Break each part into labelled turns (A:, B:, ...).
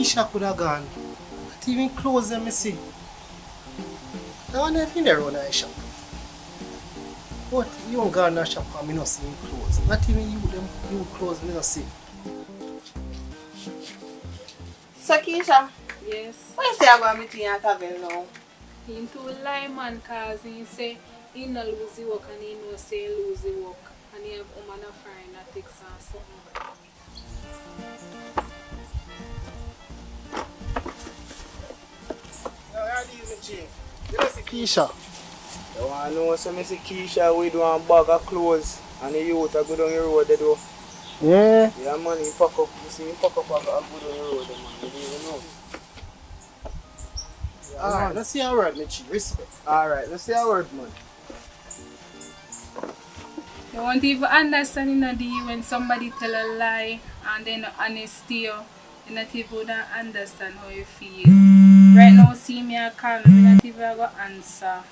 A: Keisha could have gone. Not even clothes them, me see. I wonder if you there run a shop. But you don't go in a shop and me not see him clothes. Not even you clothes me not see.
B: So Keisha,
C: Yes.
B: why you say I go meet you at KAVIL now?
C: He too lie man cause he say he no lose the work and he no say he lose the work. And he have woman a friend that takes on something.
A: Keisha.
D: You want to know some Mr. Keisha with one bag of clothes and the youth are good on the road they do.
A: Yeah.
D: Yeah man, he pack up, you see him pack up and go good on the road man, you don't even know. Yeah,
A: Alright, let's see how word, Mitchie. Respect.
D: Alright, let's see a word man.
C: You won't even understand in a day when somebody tell a lie and then honest to you. You not even would understand how you feel. Right now, see me a call me, not even go answer.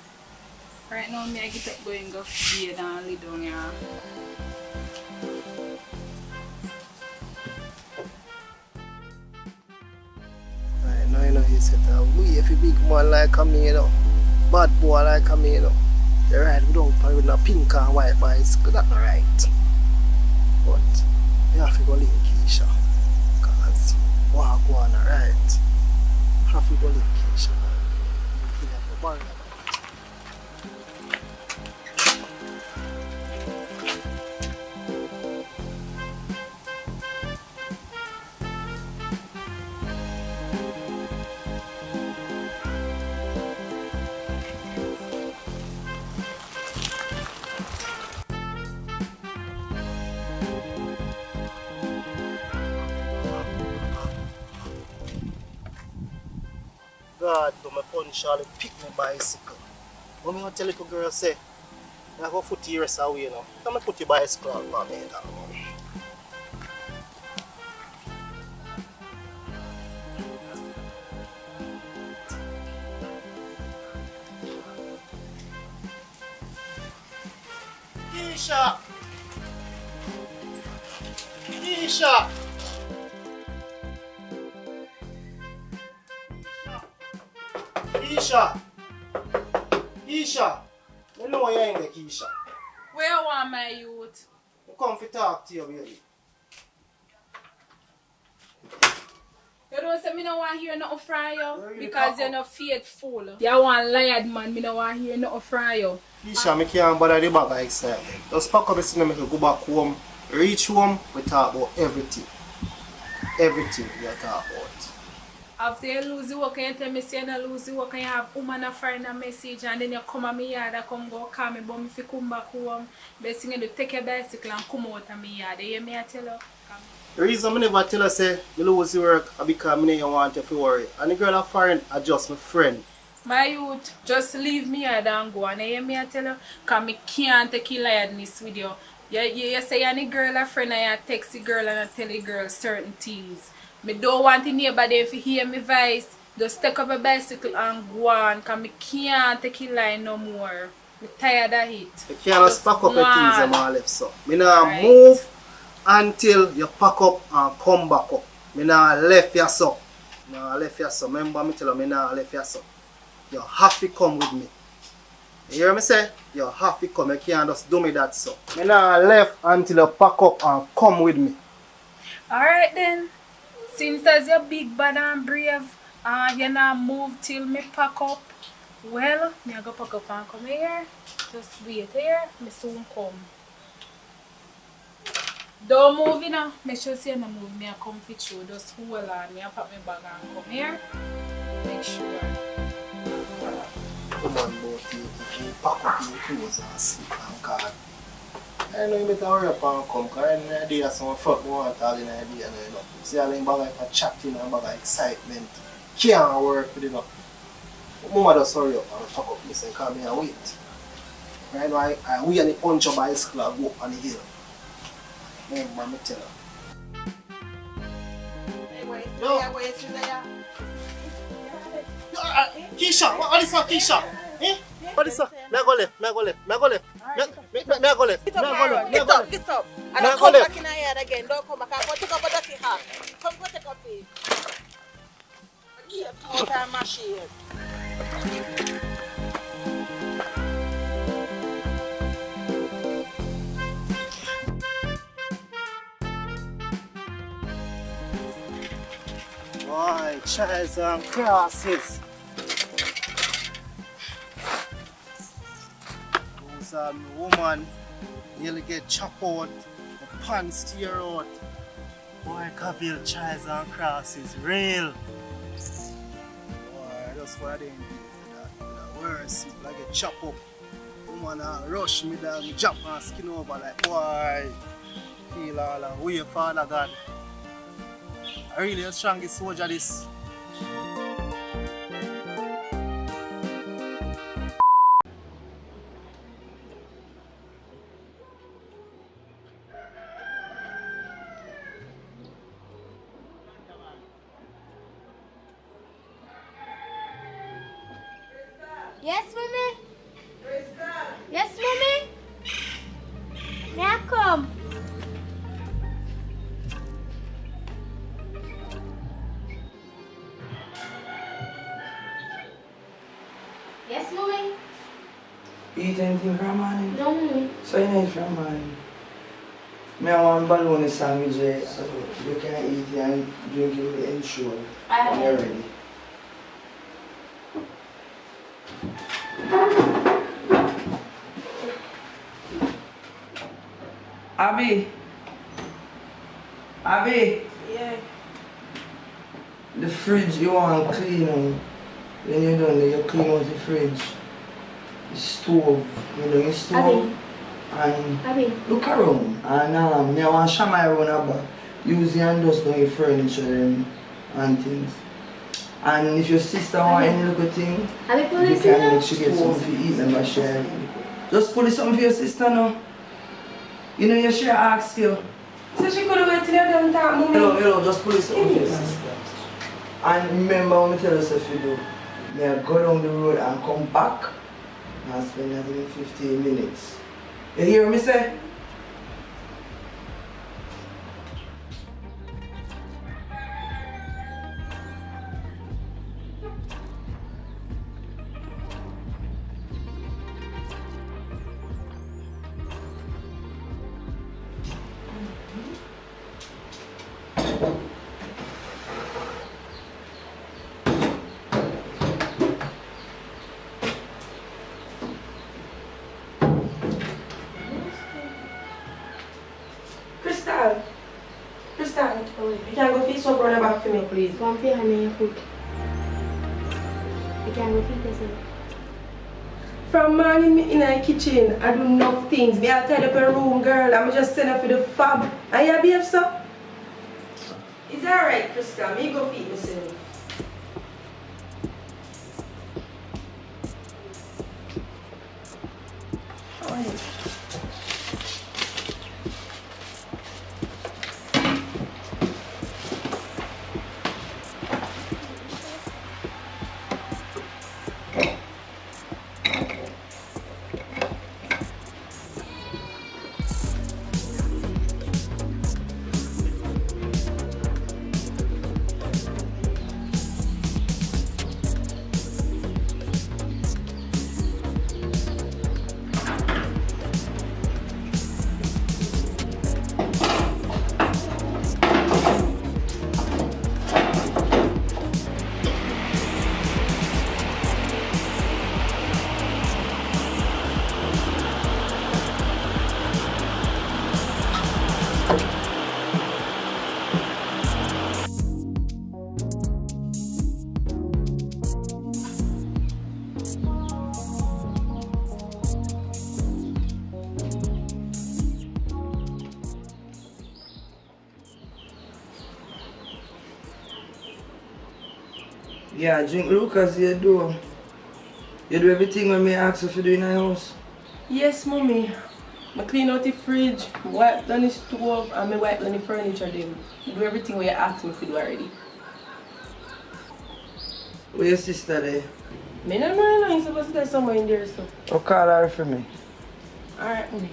C: Right now, me I get up going go feed and lay down here.
A: I know he said we if you big man like me, you know. Bad boy like me, you know. You ride without with no pink and white bicycle, that's not right. But you have to go link Keisha. Because walk one right. Have to go link Keisha. You have to borrow that. God, do my punch all and pick my bicycle. What me tell little girl say, I go 40 years away now. Come and put your bicycle on for me. Keisha! Keisha! Keisha! Keisha! You know you're in there, Keisha.
C: Where you want my youth?
A: I come to talk to you, baby.
C: You don't say me no want hear nothing from you
A: Really
C: because you're not faithful. You want lied man, me no want hear nothing from you.
A: Keisha, I can't bother the bag of excitement. Just pack up the cinema, go back home. Reach home, we talk about everything. Everything we talk about.
C: After you lose the work and you tell me say you don't lose the work and you have woman a friend a message and then you come at me yard and come go call me but if you come back home, best thing you do take your bicycle and come out of me yard. You hear me I tell you?
A: The reason I never tell her say you lose the work is because I don't want you to worry. And the girl a foreign are just my friend.
C: My youth, just leave me yard and go and you hear me I tell you? Because I can't take your likeness with you. You say you're the girl a friend and you text the girl and you tell the girl certain things. I don't want the neighbor there to hear my voice. Just take up a bicycle and go on because I can't take your line no more. I'm tired of it.
A: You can't just pack up the things I'm all left so. I not
C: Right.
A: move until you pack up and come back up. I not left you so. Remember me tell you, I not left you so. You have to come with me. You hear me say? You have to come. You can't just do me that so. I not left until you pack up and come with me.
C: Alright then. Since as you're big, bad and brave, you not move till me pack up. Well, me I go pack up and come here. Just wait here, me soon come. Don't move you know. Make sure you don't move me I come fit you. Just hold on, me I pack my bag and come here. Make sure.
A: Come on, both you pack up your clothes and sleep and God. I know you better hurry up and come because I know idea some fuck me want all in idea you know. See all in bag of chatting and bag of excitement. Can't work with it you know. Mama just hurry up and pack up this and come here and wait. Right now I wait and the punch up bicycle and go up on the hill. Remember me tell her. Keisha, what is that Keisha? Eh? What is that? Me go left. Me go left.
B: Get up. And don't come back in the yard again. Don't come back. I'm going to take up a dirty hat. Come go take up it. Out our machine.
A: Why, child and crosses. Those woman nearly get chopped out, the pants tear out. Boy, KAVIL child and crosses real. Boy, that's why they ain't that. Worse, people get chopped up. Woman rush me down, jump and skin over like, boy, feel all the way, Father God. I really a strongest soldier this.
E: Yes, mommy? Yes, mommy? May I come? Yes, mommy?
D: Eat anything from morning?
E: No, mommy.
D: So you need from morning? Me I want bologna sandwich, so you can eat it and drink it with the ensure when you're ready. Abby.
B: Yeah.
D: The fridge you want to clean out. When you're done, you clean out the fridge. The stove, you know your stove. And
E: Abby.
D: look around. And me I want to show my around about. Use the and dust on your furniture and things. And if your sister want any little thing,
E: Abby,
D: you can make sure you get something to eat and by share. Just pull something for your sister now. You know your share asked you.
F: So she could have waited till you're done talking, Mommy.
D: Hello, just pull something for your sister. And remember when I tell us if you do, may I go down the road and come back and spend another 15 minutes. You hear me say?
F: Crystal, you can go feed some brother back for me, please.
E: Go and pay her your food. You can go feed yourself.
F: From morning me in the kitchen, I do enough things. Me I tidy up a room, girl. I'm just send her for the fab. And you behave so? Is that alright, Crystal? Me go feed myself. Alright.
D: Yeah, drink Lucas, you do. You do everything when me ask you to do in the house.
F: Yes, Mommy. I clean out the fridge, wipe down the stove, and I wipe down the furniture. Then do everything what you asked me to do already.
D: Where your sister there?
F: Me no know, you're supposed to tell somewhere in there, so.
D: Oh, call her for me.
F: Alright, Mommy.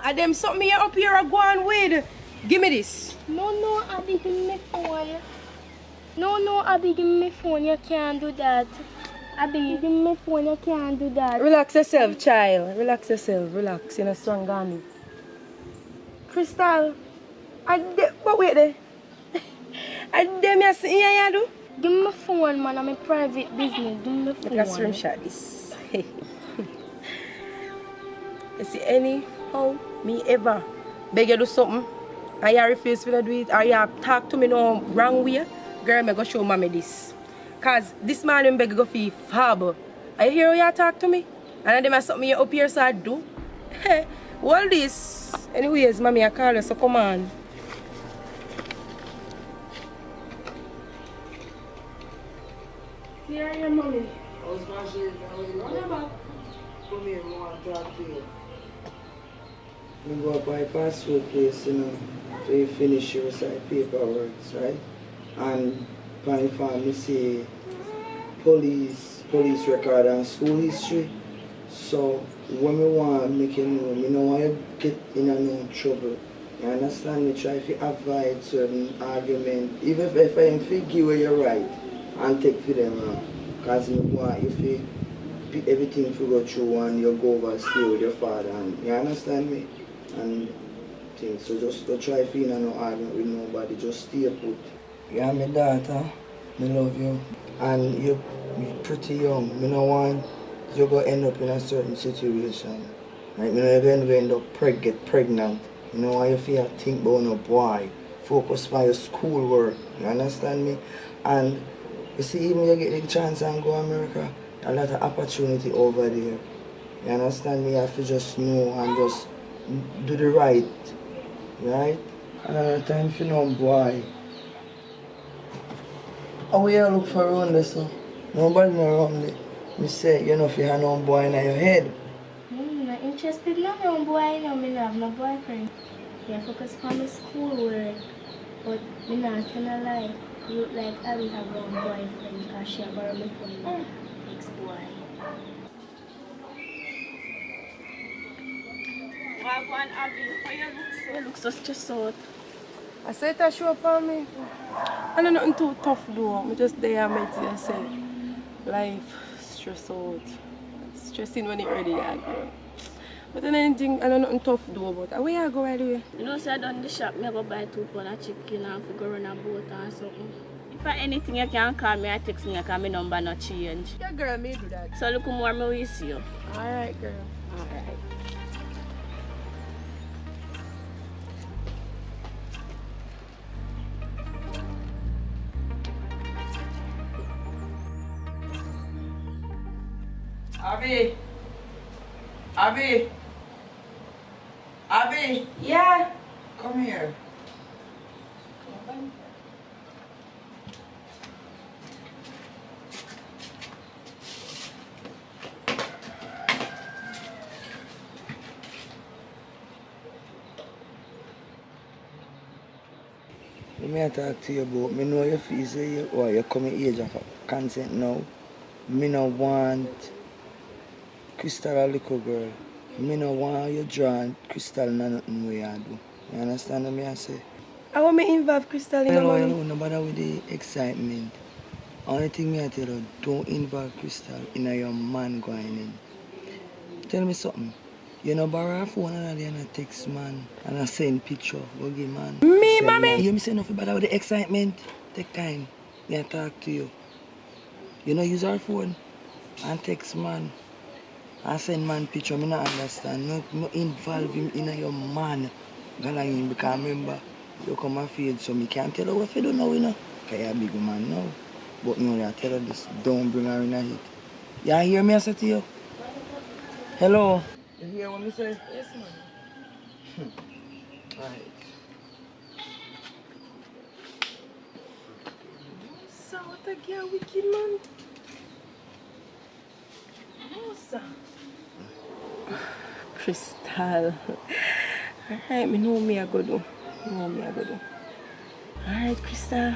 F: And them something you up here are going with. Give me this.
E: No, Abby, give me my phone. No, Abby, give me my phone. You can't do that. Abby, give me my phone. You can't do that.
F: Relax yourself, child. Relax yourself. Relax. You're not strong on me. Crystal. But wait there. And them you see here you do?
E: Give me my phone, man. I'm a private business. Give me my phone.
F: Let us screenshot this. You see, anyhow, me ever beg you do something and you refuse to do it or you talk to me no wrong way, girl, me go show mommy this. Cause this man beg you go for fab. I hear you talk to me and then I something you up here so I do. Hey, all this. Anyways, mommy, I call you, so come on. Here you, mommy.
D: I was watching run about. Come here, I want to talk to you. We go up by passport place, you know, so you finish your side paperwork, right? And by form, you see police record and school history. So when we want to make you know, you know, want you get in no trouble. You understand me? Try to avoid certain argument, even if I think you where you're right, and take for them, because you want if you everything if you go through and you go over stay with your father, and you understand me? And things. So just to try to no argument with nobody, just stay put. You're my daughter, I love you, and you're pretty young. I don't want you go end up in a certain situation. Right? You're going to end up get pregnant. You know why you feel think about no boy. Focus on your schoolwork. You understand me? And you see, even you get the chance and go to America, a lot of opportunity over there. You understand me? You have to just know and just do the right. Right? Another time for no boy. How will you look for around this? So? Nobody around there. Me say, you know, if you have no boy in your head.
E: I'm not interested in no boy. No, I have no boyfriend. I focus on my schoolwork. But I'm not gonna lie. Look like Abby have one boyfriend because she borrowed me from my ex-boy.
B: Wagwan Abby, how you look so?
E: You look so stressed out.
F: I said that show up on me. I know nothing too tough though. I'm just there and make yourself. Life stress out. It's stressing when you're ready, yeah, girl. But then anything, I know nothing tough though, but where you go right away?
E: You know, so I done the shop, I go buy 2 pounds of chicken and I go run a boat or something. If I anything you can call me, I text me, because my number not change.
F: Yeah, girl, me do that.
E: So look more, I will see you.
F: Alright, girl.
E: Alright.
D: Abby! Abby! Abby!
F: Yeah.
D: Come here. Let me talk to you about, I know you feel say you come in age of consent now. I don't want Crystal a little girl. I don't want you draw Crystal in nothing way you do. You understand what I say?
F: I want me involve Crystal in the money.
D: No bother with the excitement. Only thing I tell you, don't involve Crystal in your man going in. Tell me something. You know borrow a phone and I text man and I send picture. Go give man.
F: Me, mommy?
D: You say nothing bother with the excitement. Take time. Me talk to you. You know use our phone and text man. I send man picture. Me not understand. No involve him in your man. Because remember, you come and feel so me can't tell you what you do now, you know. Because you're a big man now. But me I tell you this, don't bring her in a hit. You hear me I say to you? Hello? You hear what me say?
F: Yes, man.
D: Right.
F: So what a girl wicked man. No, sir. Crystal. Alright, me know me I go do. Alright, Crystal.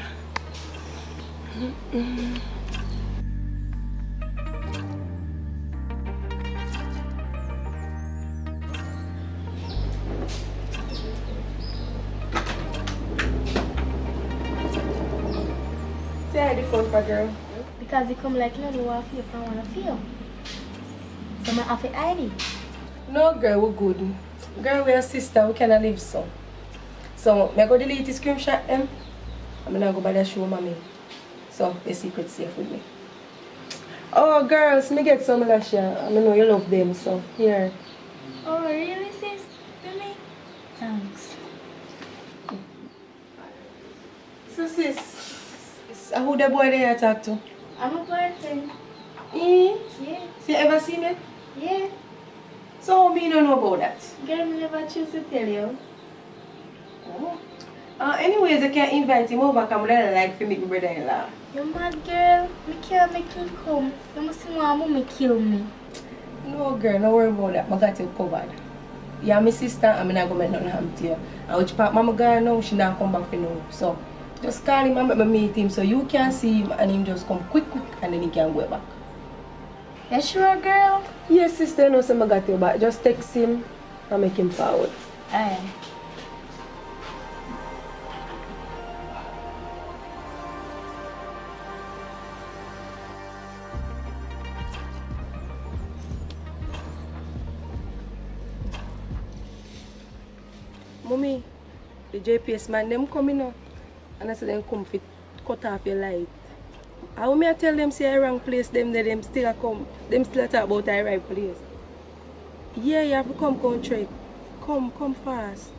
F: Say I the phone for girl.
E: Because they come like, you know what I feel if I want to feel. So I have to hide it.
F: No girl, we're good. Girl, we're a sister, we cannot live so. So, I go delete the screenshot them. I'm gonna go by the show mommy. So, the secret safe with me. Oh girls, me get some lash here. I know you love them, so here.
E: Oh, really, sis? Really? Thanks.
F: So sis, who the boy there you talk to?
E: I'm a boyfriend.
F: Eh?
E: Yeah.
F: See, you ever see me?
E: Yeah.
F: So, me don't know about that.
E: Girl, I never choose to tell you.
F: Oh. Anyways, I can invite him over because I like to meet my brother-in-law.
E: You mad, girl? Me can't make him come. You must see my mom kill me.
F: No girl, no worry about that. I got you covered. You're my sister and I'm not going to make nothing happen to you. And which part mama going now, she not come back for now. So, just call him and make me meet him so you can see him and him just come quick and then he can go back.
E: You sure, girl?
F: Yes, sister, no, so I got you back. Just text him and make him forward.
E: Aye.
F: Mommy, the JPS man, them coming up. And I said them come fit cut off your light. How me I tell them say I wrong place them that them still a come. Them still a talk about the right place. Yeah, you have to come country. Come fast.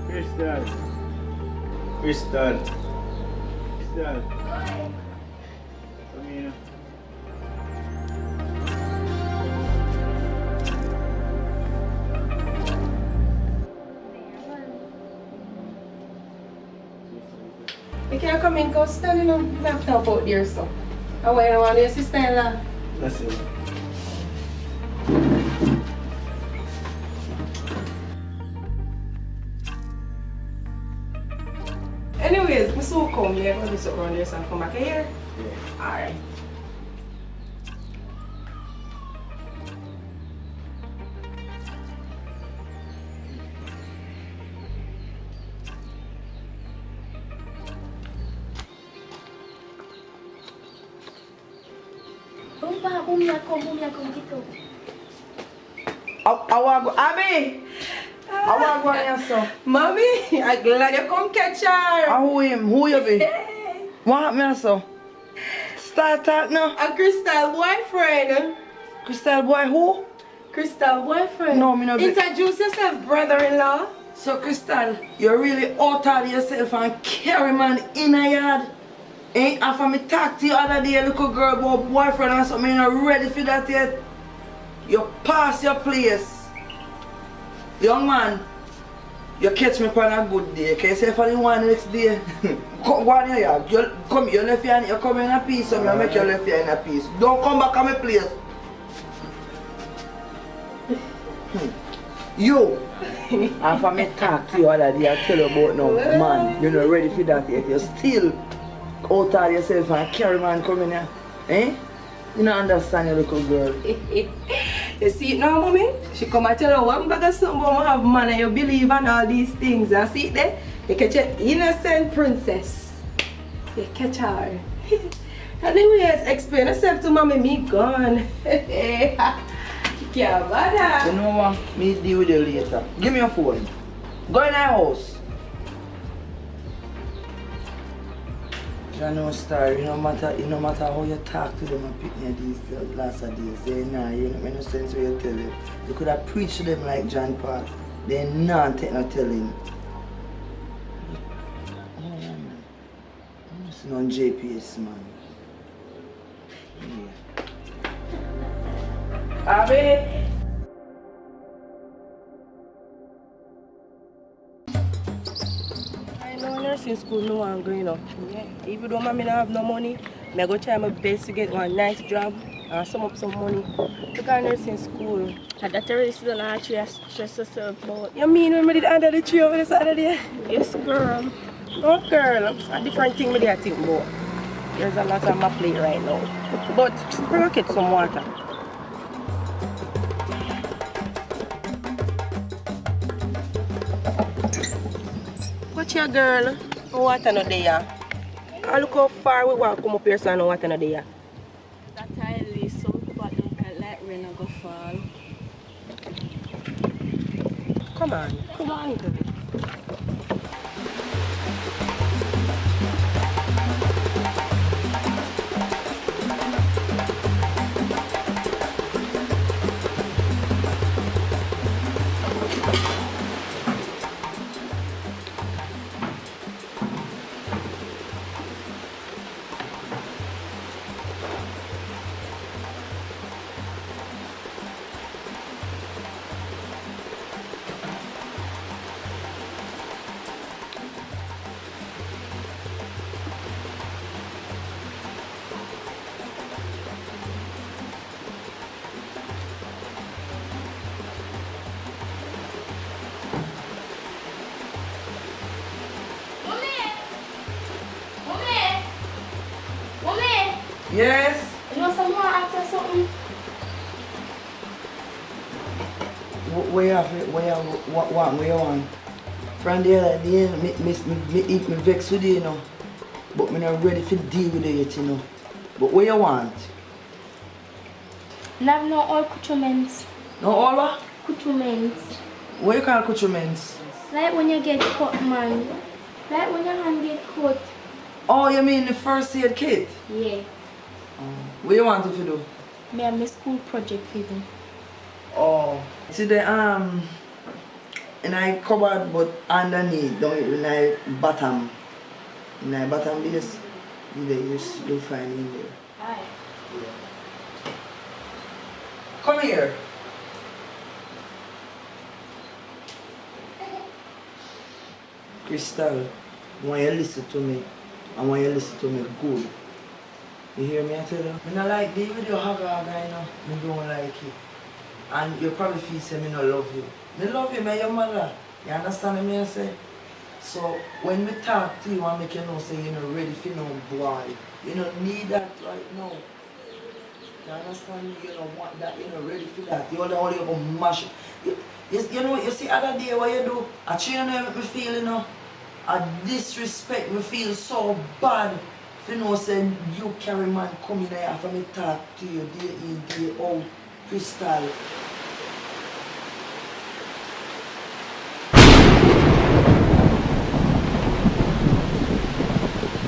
G: Crystal. Crystal. Crystal. Come here.
F: You can't come in, go stand in on laptop out there, so. Oh, wait, I want your sister-in-law.
G: That's it.
F: Anyways, I'm so come here. I'm going to sit around there so I come back here.
G: Yeah.
F: Alright.
E: Boom, ya come, get up.
D: I want to go. Abby! I want to go on your
F: Mommy, I'm glad you come catch her.
D: Who him? Who you be? What happened so? Start talk now.
F: A Crystal boyfriend.
D: Crystal boy who?
F: Crystal boyfriend.
D: No, me no be-
F: Introduce yourself, brother-in-law.
D: So Crystal, you really out of yourself and carry man in a yard. Ain't after me talk to you other day, little girl about boyfriend or something, you're not ready for that yet. You pass your place. Young man, you catch me on a good day. Can you say for the one next day? Go on here, you come, you left here, you come in a piece, so I make you left here in a piece. Don't come back on my place. You, after me talk to you other day, I tell you about now, man, you're not ready for that yet. You're still out of yourself and carry man coming here. Eh? You don't understand your little girl.
F: You see it now, mommy? She come and tell you one bag of something about have man and you believe in all these things. You see it there? You catch an innocent princess. You catch her. Anyways, explain yourself to mommy, me gone. Yeah, bother.
D: You know what? Me deal with you later. Give me your phone. Go in our house. You know, star, no matter how you talk to them and pick me these last days, they nah, you know, no sense what you tell them. You could have preached to them like John Paul. They not take no telling. It's not JPS, man. Yeah. Abby!
F: Nursing school, no one going up. Yeah. Even though mommy don't have no money, I go try my best to get one nice job and sum up some money to go nursing school.
E: And that really still not actually stress yourself about.
F: You mean when we did under the tree over the Saturday?
E: Yes, girl.
F: No girl, a different thing with that thing about. There's a lot on my plate right now. But we'll get some water. Watch your girl. No water no there. I look how far we walk come up here so no water no there.
B: That tile so but look like rain a go fall.
F: Come on, girl. Yes?
E: You know someone asked us something?
D: Where you want? From the other day, me vex with you, you know. But me not ready to deal with it yet, you know. But what you want?
E: And I have no all accoutrements.
D: No all what?
E: Accoutrements.
D: What you call accoutrements?
E: Like when you get cut, man. Like when your hand get cut.
D: Oh, you mean the first aid kit?
E: Yeah.
D: What you want to do?
E: Me have my school project for them.
D: Oh, see the in I cupboard but underneath, don't in I bottom. In I bottom base, you'll find in there.
E: Aye.
D: Yeah. Come here. Crystal, I want you to listen to me. I want you to listen to me good. You hear me I tell you? I don't like the video haga right now. I don't like it. And you probably feel say me no love you. Me love you, me your mother. You understand me I say? So when we talk to you and make you know say you're not ready for no boy. You don't need that right now. You understand me? You don't want that, you're not ready for that. You only want to mash it. You know, you see other day what you do, I try to make me feel, you know, I disrespect me feel so bad. You know, say you carry man come in here after me talk to you day in, day out, Crystal.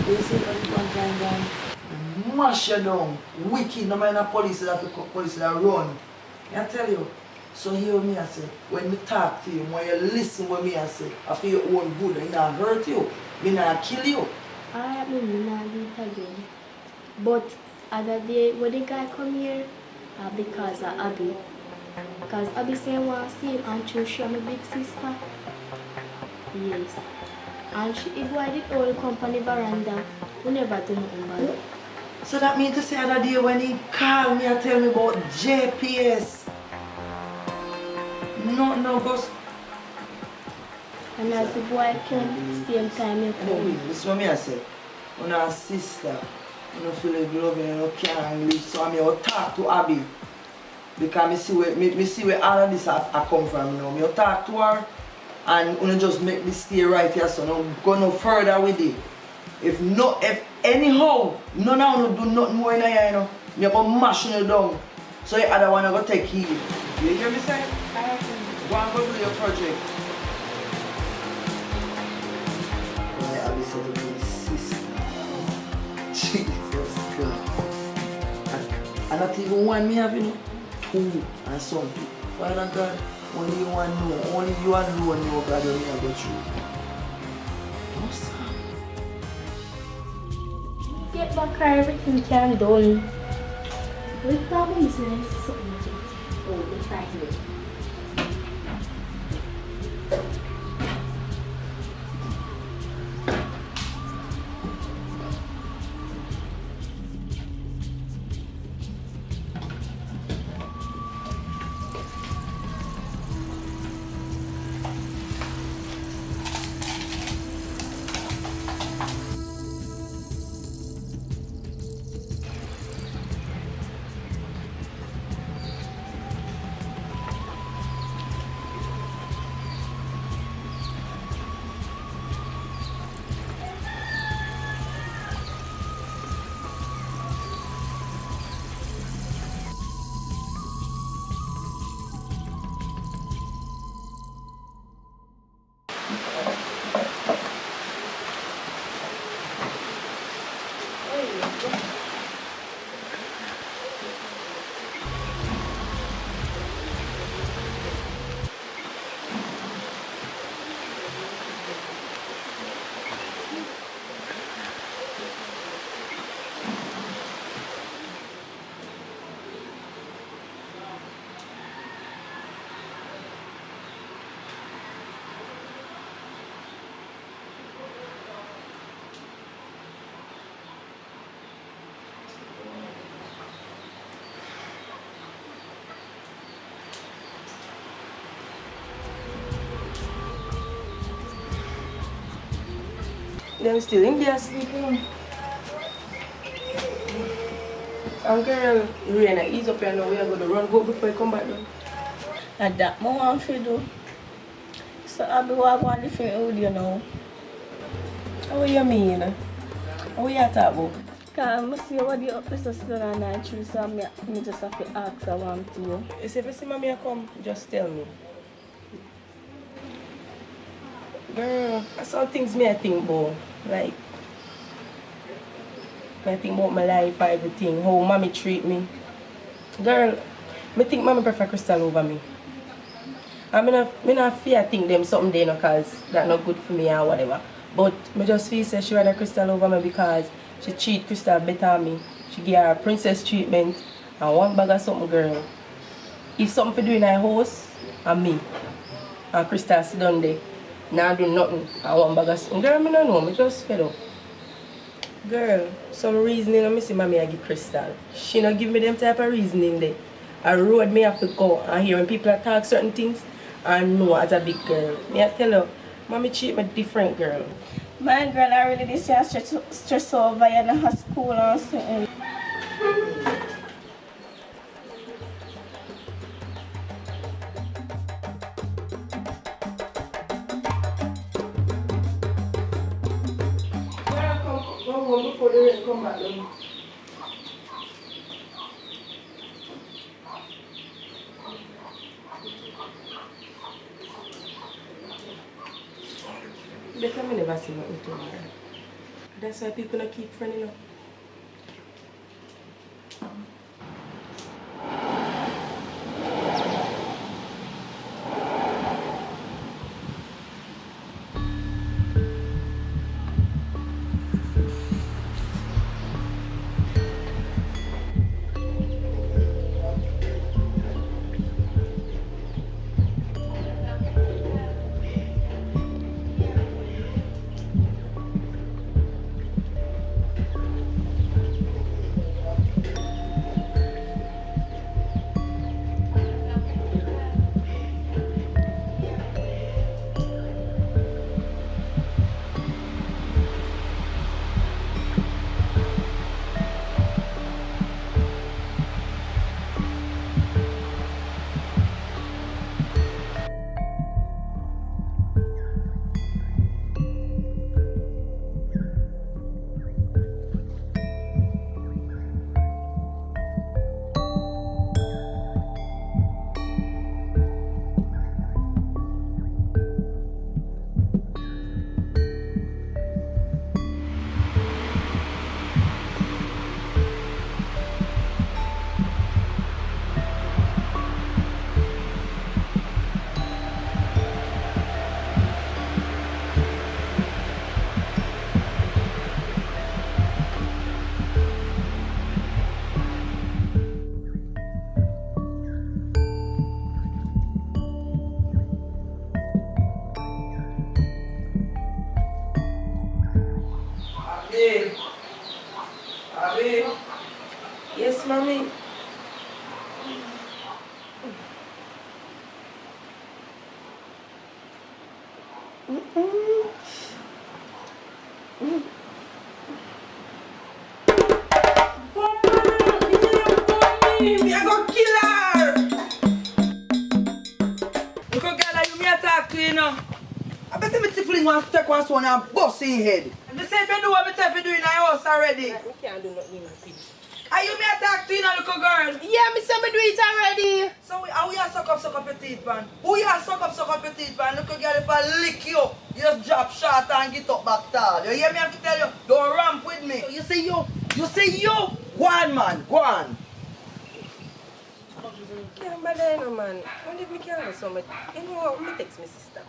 D: You see for this one time down, mash you down, wicked, no matter police that police that run. I tell you, so hear me I say, when me talk to you, when you listen what me I say, I feel your own good, I not hurt you, me not kill you.
E: Alright, me not do it again. But other day when the guy come here, because of Abby. Because Abby say I want to see him and she my big sister. Yes. And she invited all the company veranda. We never do nothing bad.
D: So that means to say other day when he called me and tell me about JPS. No, boss.
E: And as the boy came, same time you come.
D: This is what I say. When our sister, you don't feel like loving, you don't can't live. So I will talk to Abby. Because me see where all of this I come from. You know. Me talk to her and you just make this stay right here. So no go no further with it. If anyhow, none of you do nothing more in here, you know, you're going to mash you down. So the other one going to take heed. You hear me say? Go and go do your project. Why Abby said to me, sister. Jesus God. And not even one me have, you know, two and something. Father God, only you want to know. Only you alone know God when you go through. No, sir.
E: Get back everything can done. We probably is something to hold the title.
F: Them still in there sleeping. And girl, Raina, ease up here now. We are going to run go before you come back down.
B: And that I want to do. So I'll be walking different with you now.
F: What do you mean? What you talking about?
B: Because I see what you up to still and I choose, so I just have to ask I want to you.
F: If you see mommy come, just tell me. Girl, that's some things I think about. Like, I think about my life, everything, how mommy treat me. Girl, I think mommy prefer Crystal over me. I not fear think them something there because that's not good for me or whatever. But I just feel say she rather Crystal over me because she treat Crystal better than me. She give her princess treatment and one bag of something, girl. If something for do in her house, and me. And Crystal sit down there. Now do nothing. I want bag of something. Girl, I don't know. I just fed up. Girl, some reasoning I see mommy I give Crystal. She not give me them type of reasoning there. I road me have to go and hear when people talk certain things and know as a big girl. Me I tell her, mommy treat me different, girl.
B: My girl, I really this year stress over you in her school and something.
F: Go home before the rain come back down. Better me never see nothing to her. That's why people don't keep friendly up. Abi. Yes, mommy. Me, I go kill her. Look at girl, you me attack to you know. I bet me tickling one take one stone and bust in head. And the same if you do what me tell you do in the house already.
B: We can't do nothing in my piece.
F: Are you me attack to you now, little girl?
B: Yeah, me say me do it already.
F: So how you suck up your teeth, man? Who you suck up your teeth, man? Look at girl, if I lick you, you just drop short and get up back tall. You hear me have to tell you, don't ramp with me. You say you, go on, man, go on. Yeah, but then, man, don't leave me carry so much. You know what, me text my sister.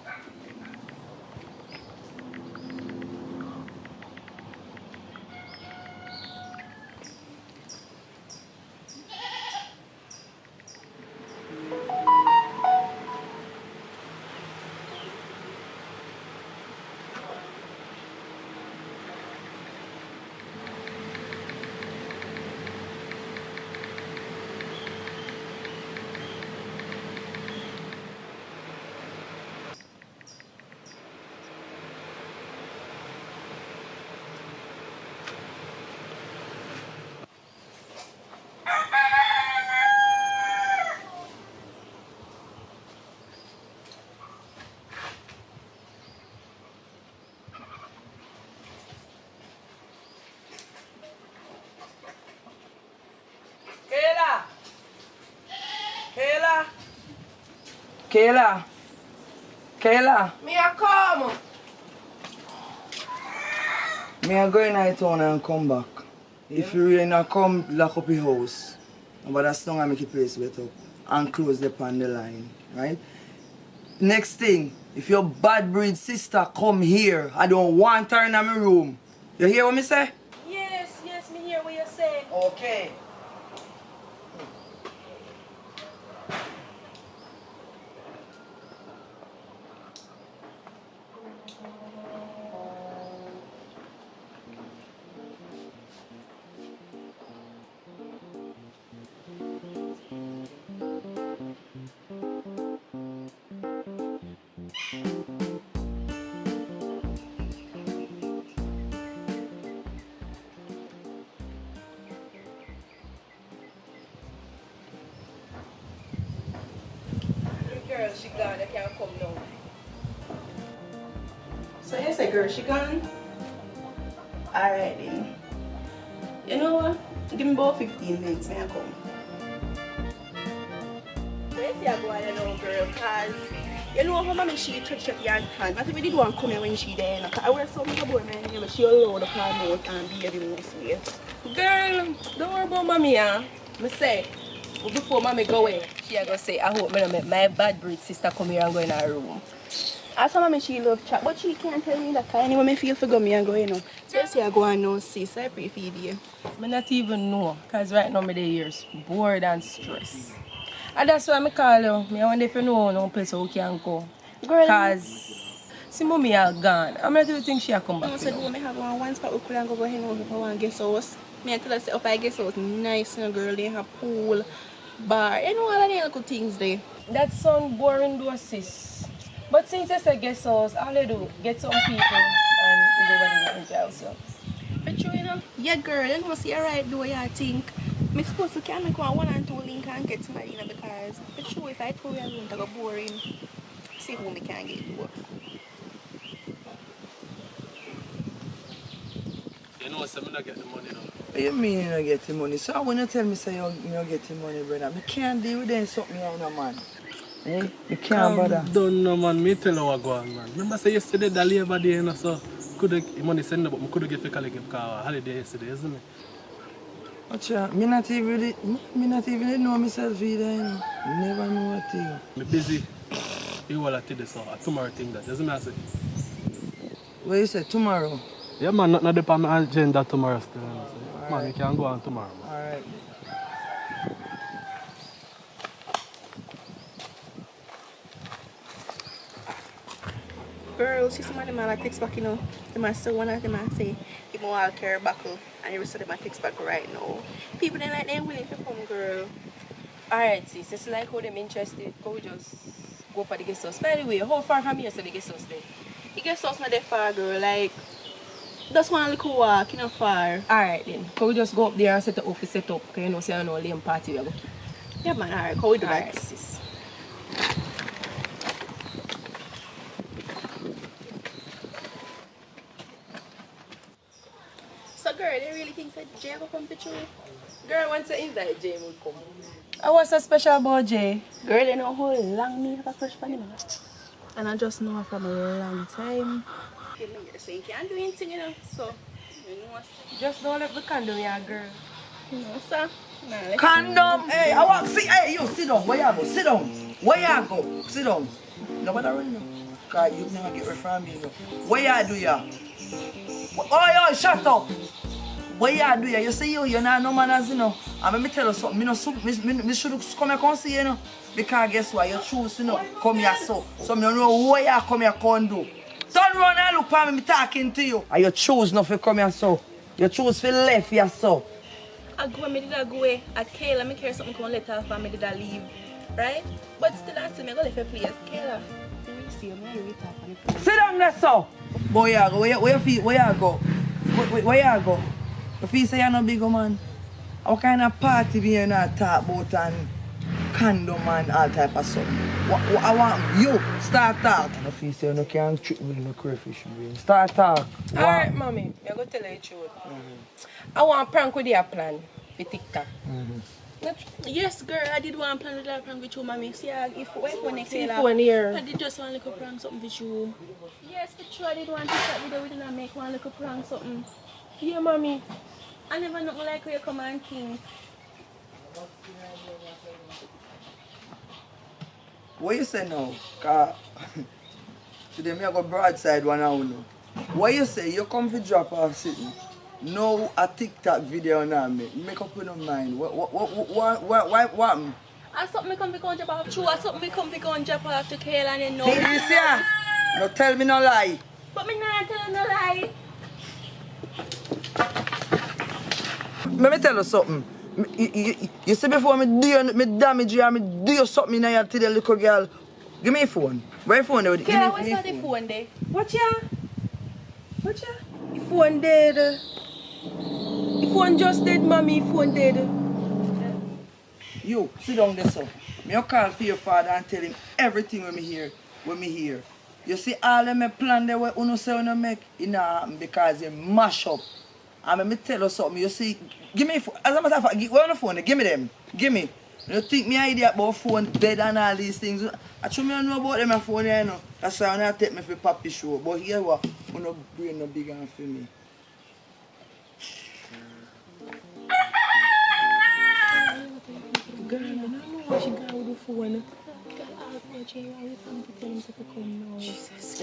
D: Kayla. Kayla.
F: Me a come.
D: Me a go in the town and come back. If you really not come, lock up your house. But that's not gonna make the place wet up. And close the pan the line. Right? Next thing, if your bad breed sister come here, I don't want her in my room. You hear what me say?
F: Yes, me hear what you say.
D: Okay.
F: Girl, she gone, I can't come now. So you say girl, she gone? Alright then. You know what? Give me about 15 minutes, may I come? Where's you going now, girl? Cause you know how mommy she touch your hand. But if we did want to come here when she there, cause I wear something about my name, she allowed up her mouth and baby most way. Girl, don't worry about mommy, Me say, before mommy go away, she a go say, I hope me not make my bad breed sister come here and go in her room. I saw mommy she love chat, but she can't tell me that kind. Anyway, me feel for go me and go, you know. Just say I go and know, sis, I pray for you.
B: I not even know, because right now I'm here bored and stressed. And that's why I call you. I wonder if you know no place who can go. Because see mommy are gone. I'm not even think she will come back.
F: I said, do me have one spot we could go ahead and go and guest house. Me I tell her say up I guest house nice, you know, girl, they have pool, bar, you know all of the little good there.
B: That sound boring though, sis. But since it's a guest house, all I do, get some people and go over there and enjoy yourself.
F: But you know? Yeah, girl, you know, see, right, do what you think. I'm supposed to can go on 1 and 2 link and get somebody, you know, because but sure, if I told you I'm going to go boring, see who me can get to.
G: You know, so I'm not get the money now.
D: What you mean you don't get the money? So when you tell me say you don't get the money, brother, I can't deal with them something here, no man. Eh? You can't bother.
G: Don't know, man. Me tell you what go on, man. Remember say yesterday the labor day, you know, so could the money send but I could get for college because holiday yesterday, isn't it?
D: Watcha, me not even know myself either, you know. Never know a thing.
G: I'm busy. You all today, so tomorrow thing that, doesn't matter.
D: What you say, tomorrow?
G: Yeah, man, not the on my agenda tomorrow still. You know, so. Man, you can go on tomorrow. Man.
D: Alright.
F: Girl, see somebody man like text back, you know. They might still one of them and say, you more all care buckle. And the rest of them might text back right now. People they like them willing to come, girl.
B: Alright, sis, it's like how them interested. Go just go for the guest house. By the way, how far from here to the guest house then?
F: The guest house not that far, girl. Like, just one little walk, you know, far.
B: Alright then. Can we just go up there and set the office set up? Because you know, say I know a lame party we are going to.
F: Yeah, man, alright, how we do
B: Alright,
F: that?
B: sis.
F: So, girl, they really think that Jay will come to you? Girl, once you invite Jay will come.
B: And what's so special about Jay?
F: Girl, you know how long me have a crush on him. And I just know her from a long time. So you can't do anything, you know. So, you know what?
B: Just don't let the condom, yeah, girl.
F: No, sir. Nah,
D: Condom! Hey, I want see. Hey, you sit down. Where you go? Sit down. Where you go? Sit down. Nobody run you. Cause you never get away from me. You know. Where you do ya? Oh, yo, shut up. Where you do ya? You see you're not no manners, you know. And let me tell you something. Me should come here and see you know. Because guess what? You choose, you know, come here so. So me don't know where you come here and do. Don't run and look for me talking to you. And you choose not to come here so. You choose to left here so.
F: I go and me did I go away. I Kayla, me care something come later for me did I leave. Right? But still I see me go left a place. Kayla, you will see me, you will talk on the phone.
D: Sit down there so. Boy, you go. Where you go? Where you go? You feel say you're no big man. What kind of party we not talk about and condom and all type of stuff? What I want you start talk. I feel say you can't trick me with no crayfish brain. Start talk.
B: Alright, mommy. I'm going to tell you the truth. I want to prank with your plan for TikTok.
H: Yes, girl, I did one plan with that prank with you, mommy. See, if when I
B: See
H: came
B: phone here.
H: I did just one little prank something with you. Yes, for sure, I did one TikTok video with you and make one little prank something.
B: Yeah, mommy.
H: I never know like where you come and think.
D: What you say now? Cause today me I go broadside one hour now. What you say? You come for drop off sitting. No a TikTok video now make up in your mind. What?
H: I thought me come become jump off true. I thought me come become jump off to Kale and you know.
D: Felicia! No tell me no lie.
H: But me not tell you no lie.
D: Let me tell you something. You see before me damage you and me do you something in here to the little girl. Give me a phone. Where your phone there?
H: Kale, what's that the phone there?
B: What ya? What ya? Your phone dead. Your phone just dead, mommy. Your phone dead.
D: You, sit down there, son. Me a call for your father and tell him everything when me hear. You see all of my plan there where uno say uno make, it not happen because you mash up. And let me tell you something, you see, give me, as a matter of fact, where on the phone, give me them. Give me. You think me idea about phone dead and all these things. Actually, me don't know about them phone here, you know. That's why I take me for papi show. But here what, uno brain no big enough for me.
B: Girl, I don't know what she got with the phone. Jesus.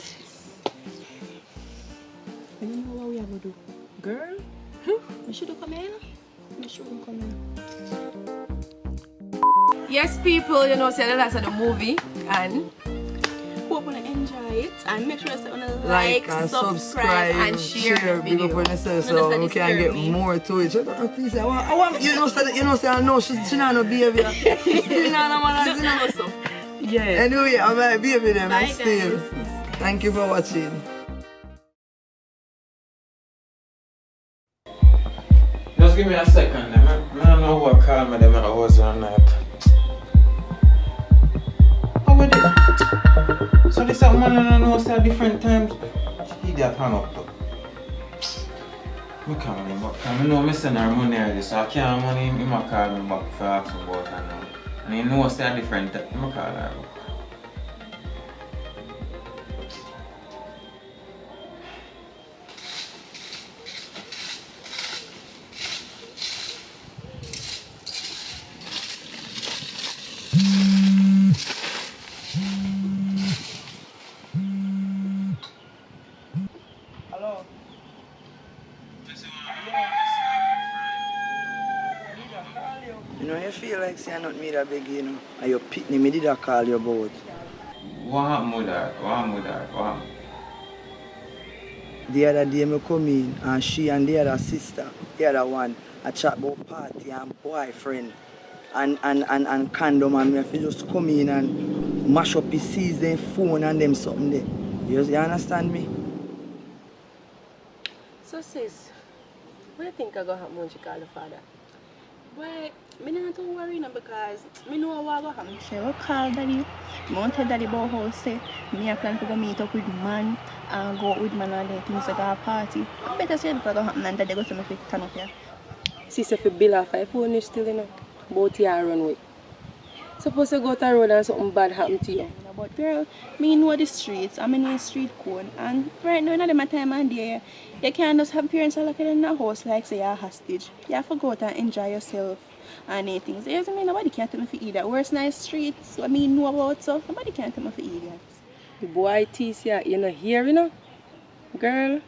B: I don't know what we have to do. Girl?
H: We should come in. We should come in.
B: Yes, people, you know, say that's the movie. And
H: hope you enjoy it. And make sure you
D: Like and subscribe
B: and share the
D: big up
B: video.
D: on yourself so we can get more to it. Please, I want you know she not no behavior. She's still not a man, you know so.
B: yeah.
D: Anyway, I'm a baby them
H: Bye,
D: and still.
H: guys.
D: Thank you for watching.
I: Just give me a second, man. I don't know what call me them I was on night. How would it? So this man I don't know say different times. He that hang up though. Me call him back. I know me send her money already, so I can't money him call me back for ask about her now. And he know say different time. Me call her back.
D: Hello. You know, you feel like saying not me that beg you know. And you pick me did I call you about.
I: What happened with that? What happened with that? What happened?
D: The other day I come in and she and the other sister, the other one, I chat about party and boyfriend and condom and me if you just come in and mash up his seize them phone and them something there. You understand me?
B: So, sis, what do you think I go happen when she call the father?
H: Well, me not too worry now because me know what will happen. She will call daddy. I want to tell daddy about how say me a plan to go meet up with man and go out with man and then things like a party. I better say because happen and daddy go to me to turn up here.
B: Sis, if you bill off her phone is still, you know, both you and run with. Suppose you go to the road and something bad happen to you.
H: But girl, me know the streets, I'm in the street code and right now in my time and day, you can't just have parents locked in the house like say you're a hostage. You have to go out and enjoy yourself and anything. So yes, I mean nobody can tell me for eat that. Worst nice streets, what me know about so nobody can tell me for eat that.
B: The boy tease you know here, you know? Girl.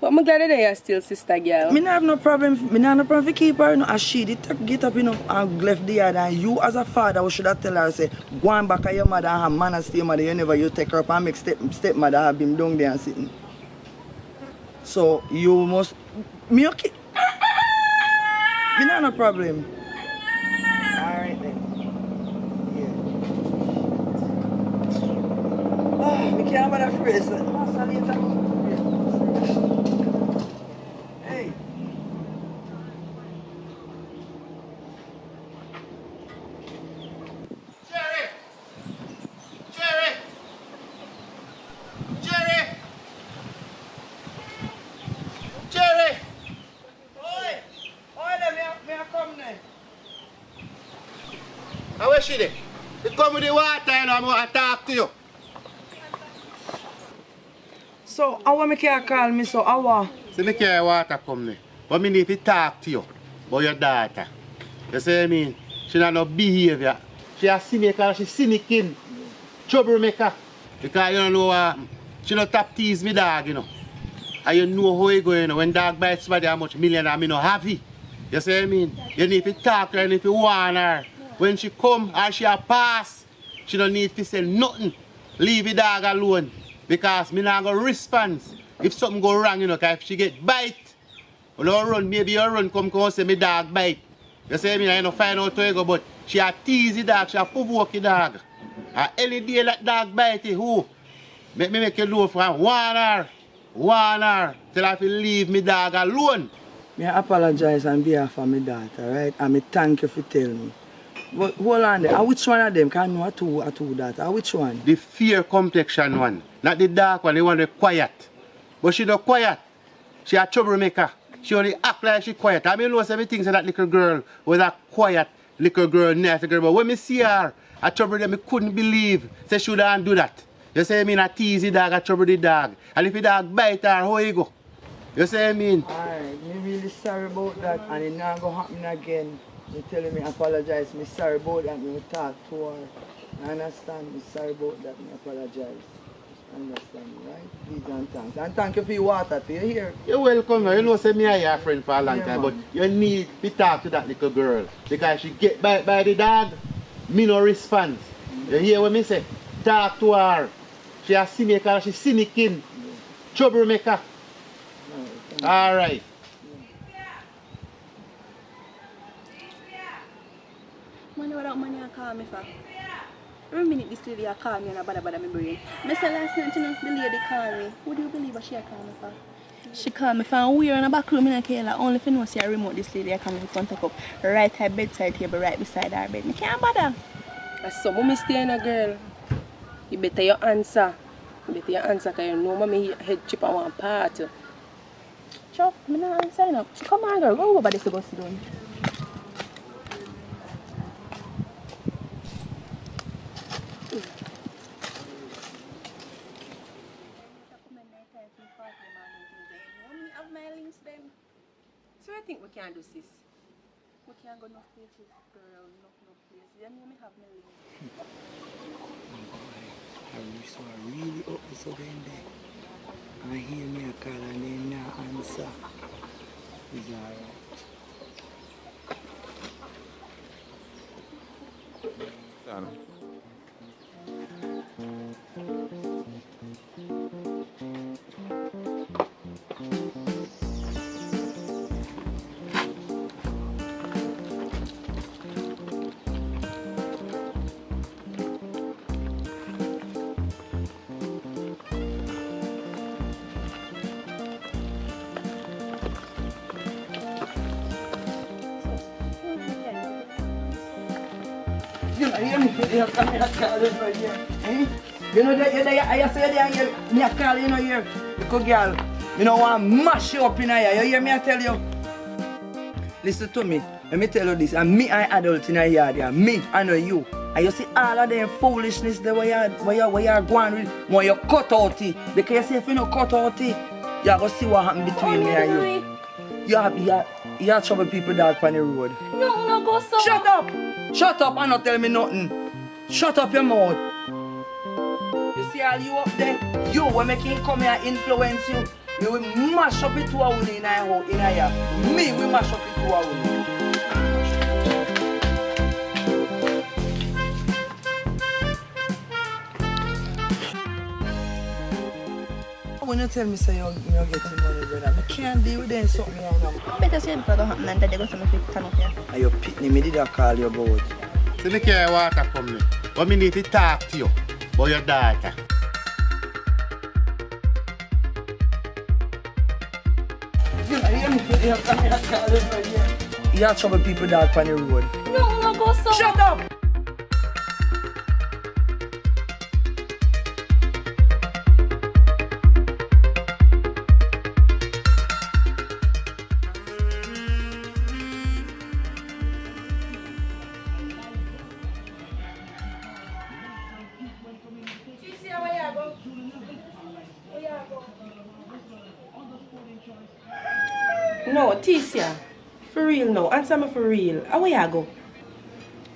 B: But I'm glad that you are still sister girl.
D: Me not have no problem. Me not have no problem to keep her, you know. And she did get up, you know, and left the yard. And you, as a father, we should have tell her, say, go on back to your mother and have manners to your mother. You never, you take her up and make stepmother have him down there and sitting. So you must, me okay. Me not have no problem. Alright then. Yeah. Ah, me can't have that phrase. Hey. Oi, me a come there.
J: she there? You come with the water and I want to talk to you.
D: So, how me can call me so? How?
J: See me carry water come there. But me need to talk to you about your daughter. You see what I mean? She not no behavior. She a cynical, she cynical. Troublemaker. Because you don't know she not tap tease me dog, you know. And you know how it go, you know. When dog bites somebody how much million and me no have it. You see what I mean? You need to talk to her, you need to warn her. When she come or she a pass, she don't need to say nothing. Leave the dog alone. Because me not go respond if something go wrong, you know, because if she get bite, you know, run, maybe you run, come say me dog bite. You see what I mean? I don't find out how you go, but she a tease the dog, she a provoke the dog. And any day that dog bite it, who? Make me make you know from warn her, till I feel leave me dog alone.
D: I apologize on behalf of my daughter, right? And I thank you for telling me. But hold on there. Which one of them can know a two daughter? Which one?
J: The fear complexion one. Not the dark one, the one that's quiet. But she not quiet. She a troublemaker. She only act like she quiet. I mean, know everything so that little girl was a quiet little girl, nice girl. But when I see her, I trouble them, I couldn't believe. Say she wouldn't do that. You say I mean, I tease the dog, I trouble the dog. And if the dog bite her, how you go? You say I mean?
D: Alright, I'm really sorry about that. And it not going to happen again. You telling me apologize. Me sorry about that. Me talk to her. I understand. Me sorry about that. Me apologize. Understand, right? Please and thanks. And thank you for your water. You hear?
J: You're welcome. You know, say me and your friend for a long time, but you need to talk to that little girl because she get bite by the dog. Me no respond. You hear what me say? Talk to her. She a cynical. She cynical. Troublemaker. All right.
H: Money without money I call me for. Every minute this lady call me and I bother my brain. I said last night, you know, the lady called me. Who do you believe what she call me for? She called me for weird in the back room in a Kayla. Only if you know see a remote this lady I come in front of up. Right her bedside table right beside her bed. I can't bother.
B: That's some mommy stay in a girl. You better your answer. You better your answer because you know mommy head chip on one part.
H: Chuck, I'm not answering up. Come on girl, go over this to go sit down.
B: So I think we can do sis.
H: We can't go no places, girl, no places. You know me have my links.
D: I really up this again there. I hear me a call and then not answer. It's alright. You know that I say that me a call you know here. Because girl, you know want mash you up in here. You hear me I tell you? Listen to me. Let me tell you this. And me I adult in a yard here. Me, I know you. And you see all of them foolishness there where you going with when you cut out it. Because you see if you don't cut out it, you are going to see what happen between me and you. You have trouble people dog on the road.
H: No, go so.
D: Shut up! Shut up and not tell me nothing. Shut up your mouth. You see all you up there? You, when making come here influence you, you will mash up it to a woman in here. Me will mash up it to a woman. When you tell me say you're getting money, brother, I can't deal with them something right now.
H: Better say because don't happen and they go to me to turn up here.
D: And you pitney me, did I call you about?
J: See me carry water come me. But me need to talk to you about your daughter.
D: You have trouble people dog on the road.
H: No, go so.
D: Shut up!
F: No, Tisha. For real now. Answer me for real. How where you go?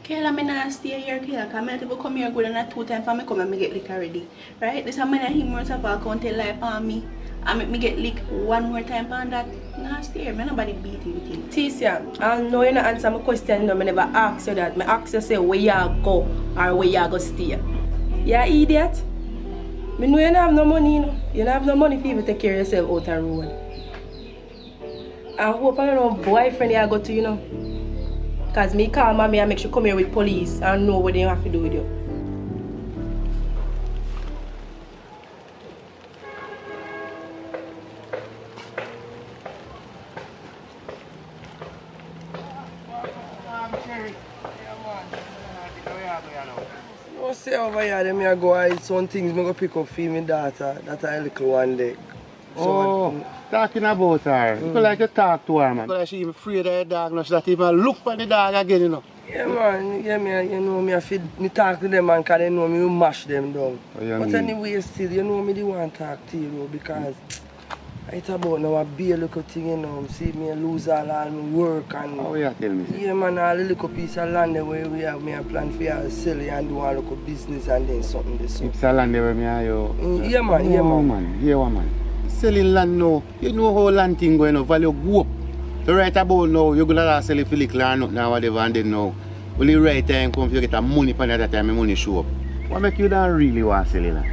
H: Kayla, me not stay here, Kayla, because I have to come here good and 2 times for me come and me get lick already. Right? This is how him words of all count tell lie on me. I make me get lick 1 more time on that. Nah, stay here. Me nobody beat you with him.
F: Tisha, I know you not answer my question. No, I never ask you that. I ask you say where you go or where you go stay. You idiot. I know you don't have no money, you know. You don't have no money for you to take care of yourself out on the road. I hope I don't know boyfriend you go to, you know. Because me call mommy and make sure come here with police and know what they have to do with you.
D: You say over here, them here go hide some things me go pick up for my daughter, that a little one day.
J: So, talking about her, you like to talk to her, man. Because she even afraid of the dog, no, she not even look for the dog again, you know.
D: Yeah, man, yeah, you know, me talk to them, man, because they know me will mash them down. But anyway, still, you know me, they want to talk to you, know, because it's about now a big little thing, you know. See me lose all my work and...
J: Oh, yeah, tell me.
D: Yeah, man, all the little piece of land where we have me a plan for you sell it and do a little business and then something this.
J: It's a land where me are you...
D: Yeah, man, yeah, man.
J: Yeah, man. Selling land now, you know how land thing going up, value go up. So right about now, you're going to sell it for little or nothing or whatever, and then now, when the right time comes, you get a money for that time, the money show up. What make you don't really want to sell it?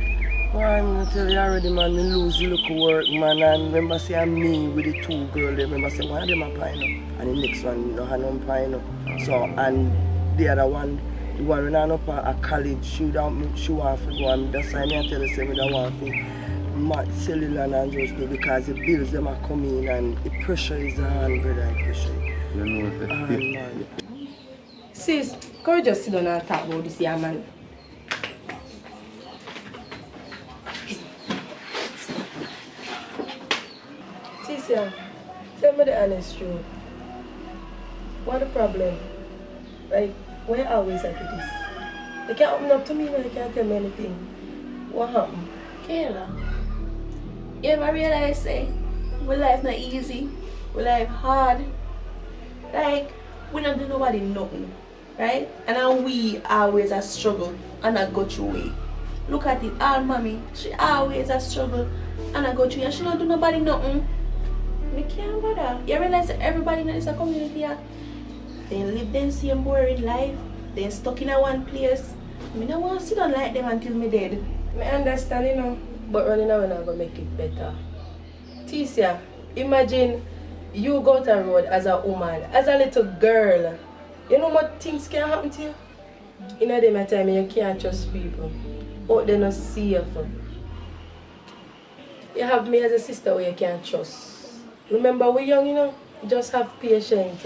D: Well, I'm going to tell you already, man, I lose the little work, man, and remember say I'm me with the 2 girls, remember say one of them applying up, and the next one, no have no applying up. So, and the other one, the one when I'm up at college, she want to go, and that's why I tell her, say, I don't want to match cellular and just do because the bills them are coming and the pressure is on, brother, the pressure.
J: You know,
D: man.
F: Sis, can we just sit down and talk about this young man? Tisha, tell me the honest truth. What the problem? Like, why always like this? They can't open up to me when they can't tell me anything. What happened?
H: Kayla, you ever realize, say, my life not easy, my life hard. Like, we don't do nobody nothing, right? And then we always a struggle and I go through it. Look at it, our mommy, she always a struggle and I go through it and she don't do nobody nothing. We can't bother. You realize that everybody in this community here, they live the same boring life, they stuck in a one place. I don't want to sit down like them until me dead.
F: I understand, you know, but running away not gonna make it better. Tisha, imagine you go to the road as a woman, as a little girl. You know what things can happen to you? In a day time you can't trust people. But they not see you. You have me as a sister where you can't trust. Remember we're young, you know, just have patience.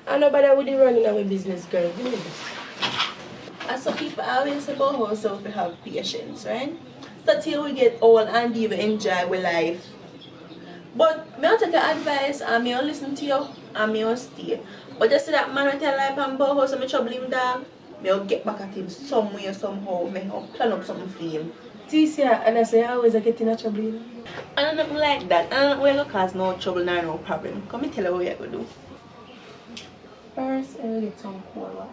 F: And nobody would be running away business, girl. Give me this.
H: And so people always say about ourselves to have patience, right? So till we get old and even enjoy our life. But me will take your advice and me will listen to you and me will stay. But just see that man will tell life and about how some trouble him dog, me will get back at him somewhere, somehow. Me will plan up something for him.
F: Tisha, and I say I always get in a trouble, you know?
H: And nothing like that. And we're going to cause no trouble nor no problem. Come and tell her what you're going to do.
E: First, I'll get some cold water.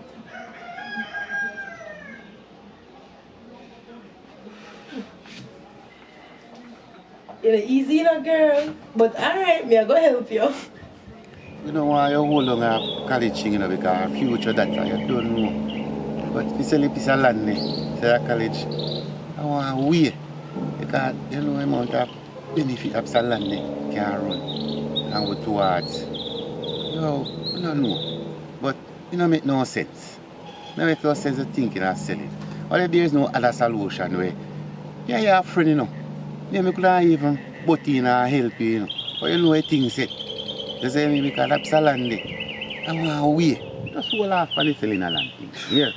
F: You're easy, you know, girl. But alright, me I go help you.
J: You don't want to hold on a college thing, you know, because future that you don't know. But if you sell a piece of land, say a college, I want to wait. Because you know the amount of benefit of some land can run and go towards. You know, I don't know. But it don't make no sense. It don't make no sense of thinking of selling. Or if there is no other solution where, yeah, you're a friend, you know. Yeah, I couldn't even butt in and help you, you know. But you know what things set. You say me because that's a land there. I want to wait. Just hold off on the selling a land thing. Yeah.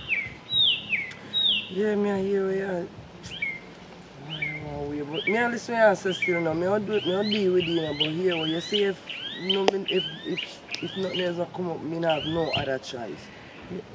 D: Yeah, me I hear you. But me I listen to you say still now. Me I deal with you, you know, but here what you say if nothing else come up, me not have no other choice.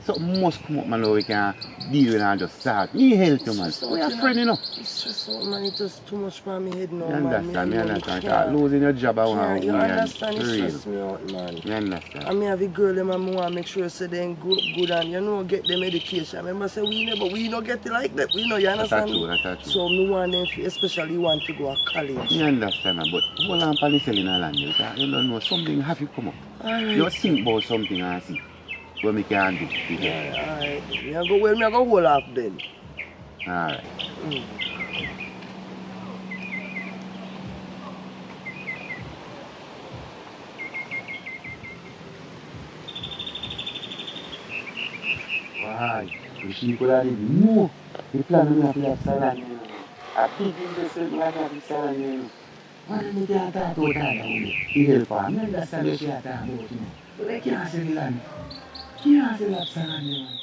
J: Something must come up, man, how we can deal with and just start. Me help you, man. We are friends, you know.
F: It's just so, man, it's just too much for me head now,
J: You
F: man.
J: understand, me
F: Me
J: understand.
F: can't.
J: Losing your job, I want to
F: You
J: win
F: understand, it
J: real.
F: stress me out, man.
J: You understand.
F: I mean, have a girl, them, and I want to make sure so they grow up good and, you know, get them education. I remember say we never get it like that, you know, you understand?
J: That's true.
F: So, me want them, especially want to go to college.
J: You understand, man, but hold on for the selling a land, because you don't know, something have to come up.
F: Alright.
J: You think about something and see what we can do.
F: Alright. Me I go hold off then.
J: Alright. Why? She could have no. The plan is to have salary. I think this is not having salary. Why don't you get that out of that? He help her. I understand what she has to about, you know. But I can't say the land. Can't say that salary, man.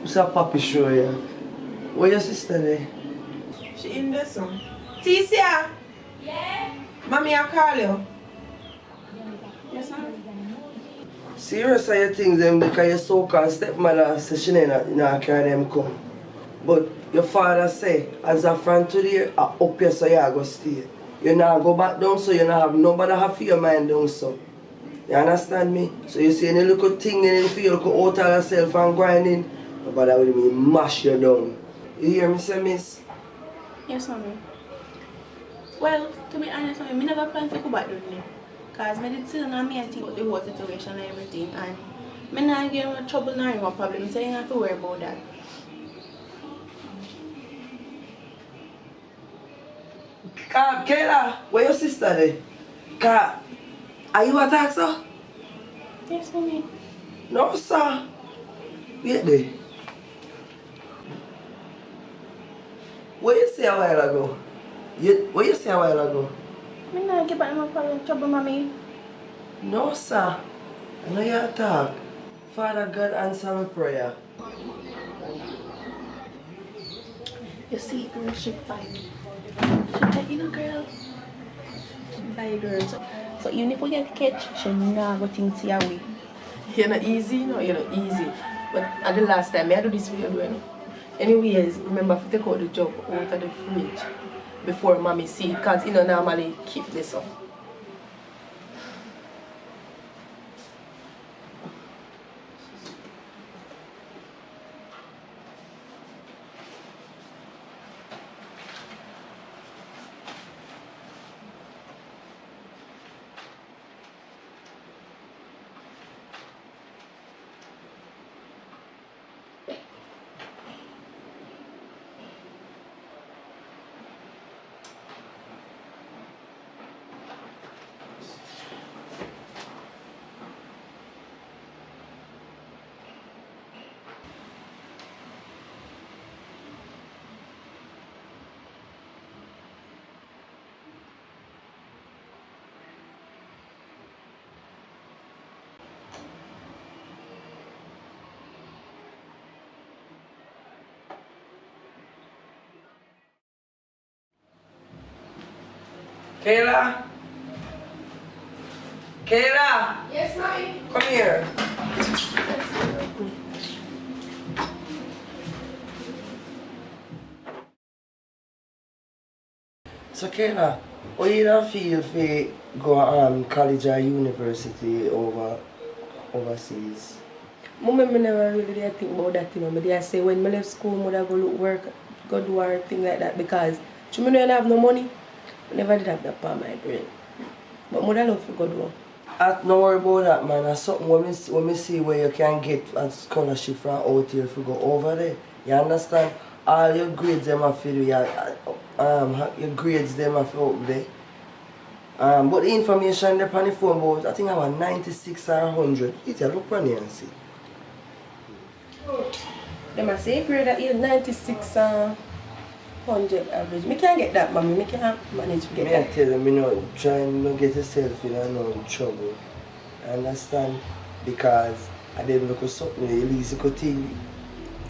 F: It's a puppy show, yeah. Where your sister there?
B: She in there, son. Ticia! Yeah? Mommy, I call you. Yes, ma'am.
F: Serious are your things them because your so-called stepmother says she not carry them come. But your father say, as a friend today, I up here so you go stay. You not go back down so you not have nobody have for your mind down so. You understand me? So you see any little thing in the field, you out of yourself and grinding, nobody will me mash you down. You hear me say, miss?
H: Yes, mommy. Well, to be honest, mommy, I never plan to go back down there. Because I did still know me and think about the whole situation and everything. And I not get no trouble nor no problem, so you don't have to worry about that.
F: Kayla, where your sister there? Are you attacked, sir?
H: Yes, mommy.
F: No, sir. Wait there. What you say a while ago? What you say a while ago?
H: I not get back no problem, trouble, mommy.
F: No, sir. I know you talk. Father God, answer my prayer.
H: You see, girl, she fine. She you know, girl. Bye, girl. So even if we get catch, she not go think see away.
B: You're not easy, no, you're not easy. But at the last time, I do this video doing. Anyways, remember to take out the jug out of the fridge before mommy see it, because you know normally keep this up.
F: Kayla? Kayla?
B: Yes, mommy.
F: Come here. So Kayla, how you don't feel if you go college or university overseas?
B: Mama, I never really did think about that thing. I say when I left school, I go look work, go do our thing like that because you know I don't have no money. I never did have that part of my brain. But mother love to go do.
F: Don't worry about that, man. That's something when me see where you can get a scholarship from out here if you go over there. You understand? All your grades them have to do, your grades them have to up there.
D: But the information there on the phone about, I think I was 96 or 100. It look on here and see.
F: Them I say grade that is 96 100 average. Me can't get that, mommy. Me can't manage to get
D: Me
F: that.
D: I tell them, you know, try and not get yourself in no trouble. I understand? Because I didn't look at something, at least you could think,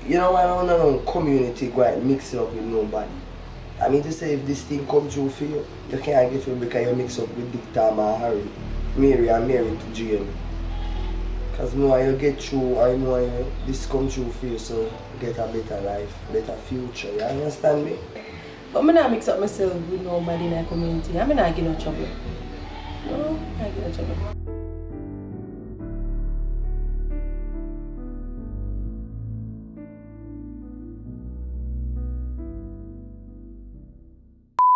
D: you know, I don't know, community go and mix it up with nobody. I mean to say, if this thing come true for you, you can't get it because you mix up with Dick Tom and Harry, Mary and Mary to Jane. Because more you get through, I know this come true for you, so you get a better life, better future. You understand me?
F: But I'm not mix up myself with nobody in the community. I'm not getting no trouble. No, I get no trouble.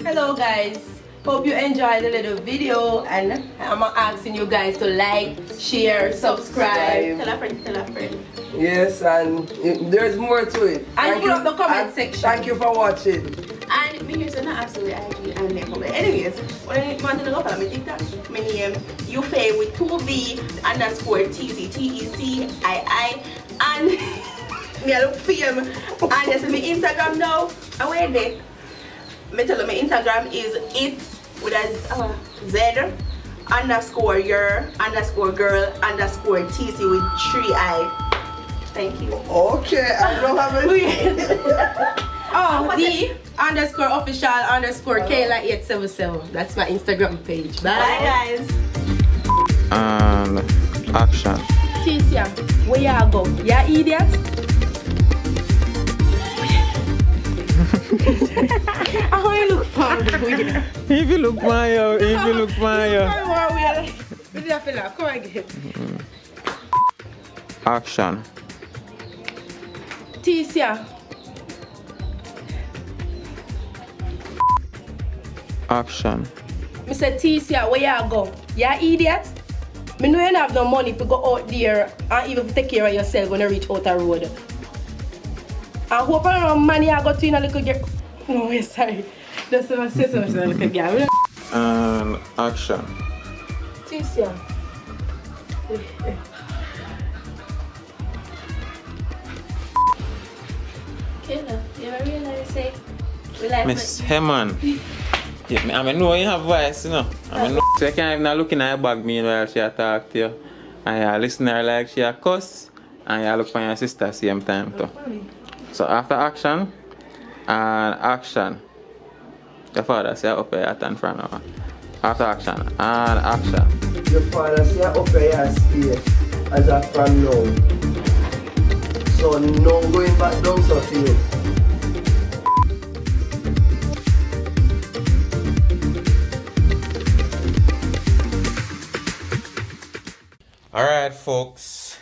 F: Hello guys, hope you enjoyed the little video, and I'm asking you guys to like, share, subscribe.
H: Tell a friend, tell a friend.
D: Yes, and there's more to it.
F: And put up the comment section.
D: Thank you for watching.
H: And me here to not ask you the IG and name. Anyways, when you want to go follow me TikTok, my name Ufe with 2V_TC, and me I look film. And yes, my Instagram now. I wait there. Me tell you my Instagram is it with a Z_your_girl_TC with 3I. Thank you.
D: Okay, I don't have it.
F: _official_Kayla877. That's my Instagram page. Bye.
H: Bye guys.
I: And action.
F: Ticia, where you go? Ya idiot? How you look for?
I: If you look Mayo,
F: Come again.
I: Action.
F: Ticia,
I: Action.
F: Mr. Ticia, where you go? Ya idiot? Me know you don't have no money to go out there and even take care of yourself when you reach out the road. I hope I don't money I got to in a little girl. No, wait, sorry. That's what I say so much to a little girl.
I: And action.
F: Ticia.
E: Kayla, you ever realize say we like
I: Miss Heman. Yeah, I mean, know you have voice, you know. I mean, so you can't even look in her bag me while she talk to you. And you listen to her like she a cuss. And you look for your sister same time too. So after action, and action. Your father say up here at and front of her. After action, and action.
D: Your father say up here stay as a from now. So no going back down so for you.
I: Alright folks,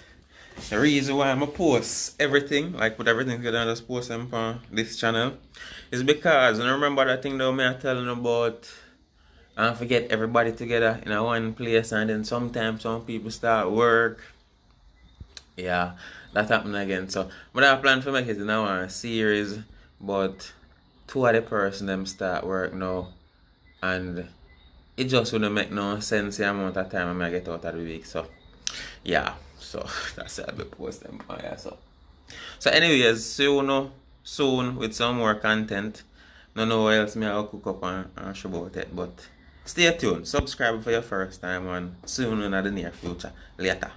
I: the reason why I'm post everything, like put everything together and just post them on this channel is because I remember that thing that I telling about and forget everybody together in a one place, and then sometimes some people start work. Yeah, that happened again. So but I plan to make it in a one series, but two of the person them start work now, and it just wouldn't make no sense the amount of time I get out of the week. So yeah, so that's how I post them. Oh, yeah, so anyways, soon with some more content. No know what else me I'll cook up and show about it, but stay tuned. Subscribe for your first time, and soon in the near future. Later.